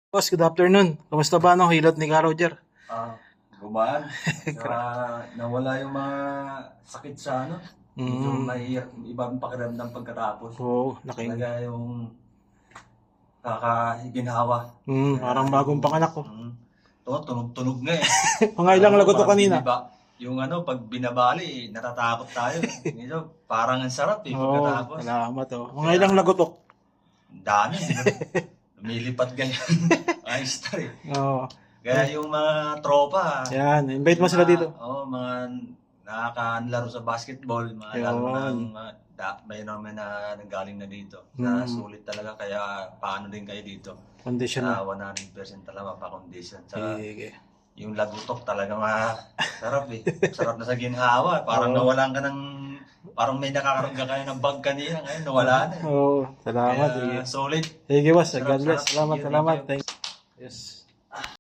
Boss, good afternoon. Kamusta ba no hilot ni Ka Roger? Gumaan. Nawala yung mga sakit sa ano. Medyo may ibang pakiramdam pagkatapos. Oo, laking. Talaga yung kakahiginhawa. Parang bagong panganak ko. Tunog-tunog nga eh. Mga ilang lagot ko Parang kanina. yung ano, pag binabali, natatakot tayo. Medyo parang ang sarap eh, Oo, pagkatapos. salamat oh. Mga ilang lagotok. Ang dami, di ba? Lumilipat ganyan. Ayos na eh. Oo. Kaya yung mga tropa, Yan, invite mo sila dito. mga nakakanlaro sa basketball, mga laro Yun. ng may naman na nanggaling na dito. Na sulit talaga, kaya paano din kayo dito. Condition na. Sa 100% talaga pa-condition. Sa Sige. yung lagutok talaga sarap eh. Sarap na sa ginhawa. Parang nawalan ka ng, parang may nakakaroon ka kayo ng bag kanina. Ngayon nawala na eh. Oo, salamat. Sige. Kaya solid. Sige boss, Sarap, God bless. sarap. Salamat, Thank you, salamat. thank Thank you. Yes.